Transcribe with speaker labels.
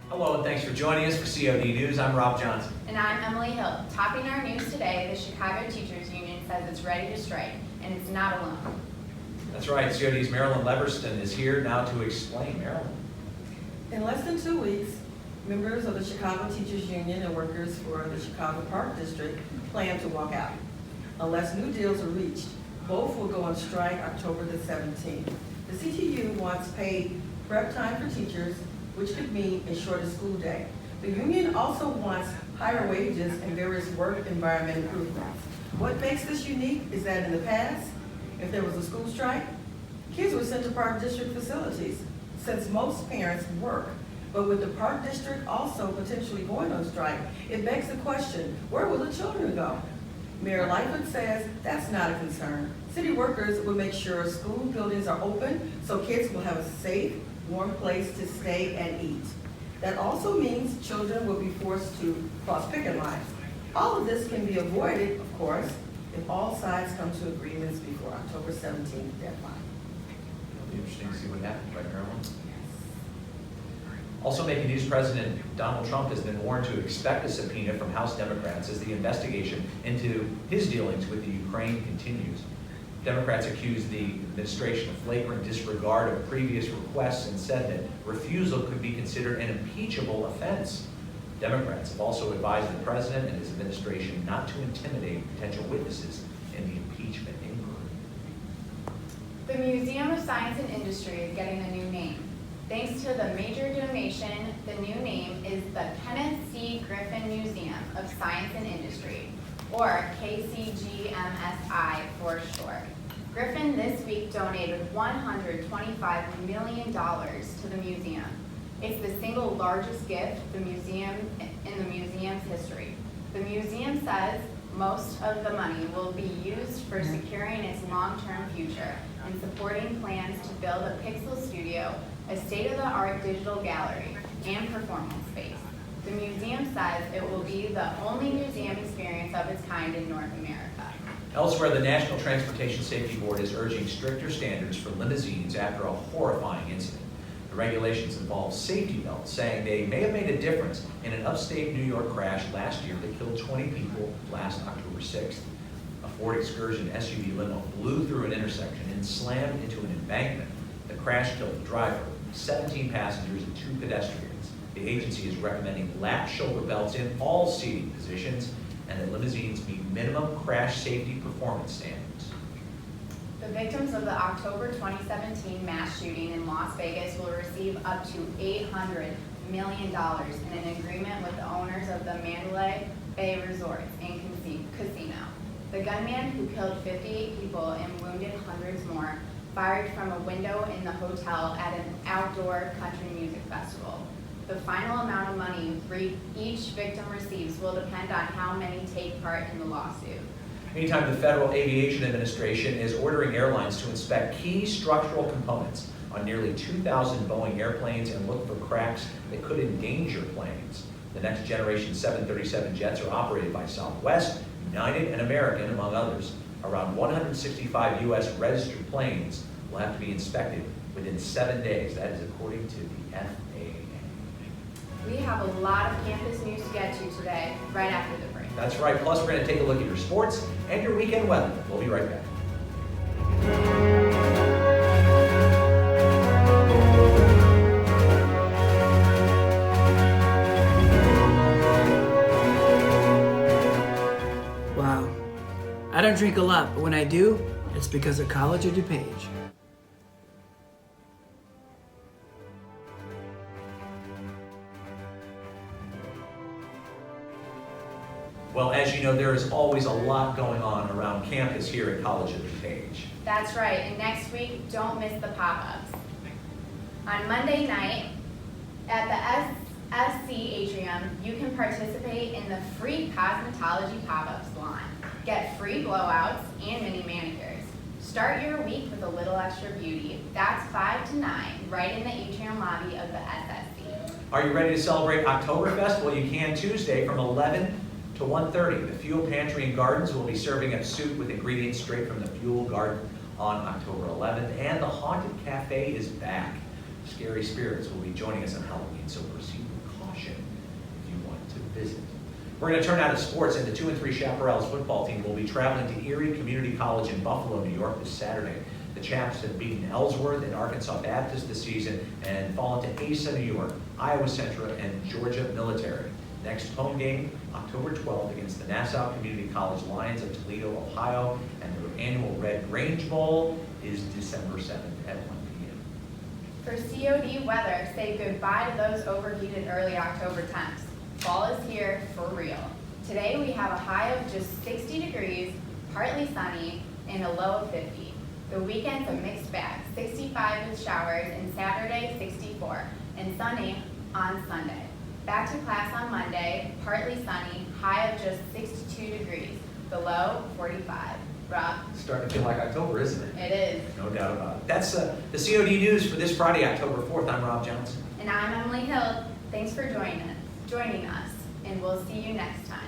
Speaker 1: Hello and thanks for joining us for COD News. I'm Rob Johnson.
Speaker 2: And I'm Emily Hill. Topping our news today, the Chicago Teachers Union says it's ready to strike, and it's not alone.
Speaker 1: That's right, COD's Marilyn Leverston is here now to explain. Marilyn.
Speaker 3: In less than 2 weeks, members of the Chicago Teachers Union and workers for the Chicago Park District plan to walk out. Unless new deals are reached, both will go on strike October the 17th. The CTU wants paid prep time for teachers, which could mean a shorter school day. The union also wants higher wages and various work environment improvements. What makes this unique is that in the past, if there was a school strike, kids were sent to Park District facilities, since most parents work. But with the Park District also potentially going on strike, it begs the question, where will the children go? Mayor Lightfoot says that's not a concern. City workers will make sure school buildings are open so kids will have a safe, warm place to stay and eat. That also means children will be forced to cross picket lines. All of this can be avoided, of course, if all sides come to agreements before October 17th deadline.
Speaker 1: It'll be interesting to see what happens, right, Marilyn? Also making news, President Donald Trump has been warned to expect a subpoena from House Democrats as the investigation into his dealings with the Ukraine continues. Democrats accused the administration of flagrant disregard of previous requests and said that refusal could be considered an impeachable offense. Democrats have also advised the president and his administration not to intimidate potential witnesses in the impeachment inquiry.
Speaker 2: The Museum of Science and Industry is getting a new name. Thanks to the major donation, the new name is the Kenneth C. Griffin Museum of Science and Industry, or KCGMSI for short. Griffin this week donated $125 million to the museum. It's the single largest gift in the museum's history. The museum says most of the money will be used for securing its long-term future and supporting plans to build a Pixel Studio, a state-of-the-art digital gallery, and performance space. The museum says it will be the only museum experience of its kind in North America.
Speaker 1: Elsewhere, the National Transportation Safety Board is urging stricter standards for limousines after a horrifying incident. The regulations involve safety belts, saying they may have made a difference in an upstate New York crash last year that killed 20 people last October 6th. A Ford Excursion SUV limo blew through an intersection and slammed into an embankment. The crash killed the driver, 17 passengers, and 2 pedestrians. The agency is recommending lap shoulder belts in all seating positions and that limousines meet minimum crash safety performance standards.
Speaker 2: The victims of the October 2017 mass shooting in Las Vegas will receive up to $800 million in an agreement with the owners of the Mandalay Bay Resorts and Casino. The gunman, who killed 58 people and wounded hundreds more, fired from a window in the hotel at an outdoor country music festival. The final amount of money each victim receives will depend on how many take part in the lawsuit.
Speaker 1: Meantime, the Federal Aviation Administration is ordering airlines to inspect key structural components on nearly 2,000 Boeing airplanes and look for cracks that could endanger planes. The next generation 737 jets are operated by Southwest, United, and American, among others. Around 165 U.S. registered planes will have to be inspected within 7 days. That is according to the FAA.
Speaker 2: We have a lot of campus news to get to today, right after the break.
Speaker 1: That's right. Plus, we're going to take a look at your sports and your weekend weather. We'll be right back.
Speaker 4: Wow. I don't drink a lot, but when I do, it's because of College of DuPage.
Speaker 1: Well, as you know, there is always a lot going on around campus here at College of DuPage.
Speaker 2: That's right, and next week, don't miss the pop-ups. On Monday night, at the SC Atrium, you can participate in the free cosmetology pop-up salon. Get free blowouts and mini manicures. Start your week with a little extra beauty. That's 5 to 9, right in the atrium lobby of the SSC.
Speaker 1: Are you ready to celebrate Oktoberfest? Well, you can Tuesday from 11 to 1:30. The Fuel Pantry and Gardens will be serving up soup with ingredients straight from the Fuel Garden on October 11th. And the Haunted Cafe is back. Scary spirits will be joining us on Halloween, so proceed with caution. caution if you want to visit. We're going to turn out of sports, and the 2 and 3 Chaparrals football team will be traveling to Erie Community College in Buffalo, New York this Saturday. The Chaps have beaten Ellsworth and Arkansas Baptist this season and fallen to Asa, New York, Iowa Central, and Georgia Military. Next home game, October 12th, against the Nassau Community College Lions of Toledo, Ohio, and their annual Red Grange Bowl is December 7th at 1 p.m.
Speaker 2: For COD weather, say goodbye to those overheated early October temps. Fall is here for real. Today we have a high of just 60 degrees, partly sunny, and a low of 50. The weekend's a mixed bag, 65 with showers, and Saturday 64, and sunny on Sunday. Back to class on Monday, partly sunny, high of just 62 degrees, the low 45. Rob?
Speaker 1: It's starting to feel like October, isn't it?
Speaker 2: It is.
Speaker 1: No doubt about it. That's the COD news for this Friday, October 4th. I'm Rob Johnson.
Speaker 2: And I'm Emily Hill. Thanks for joining us, and we'll see you next time.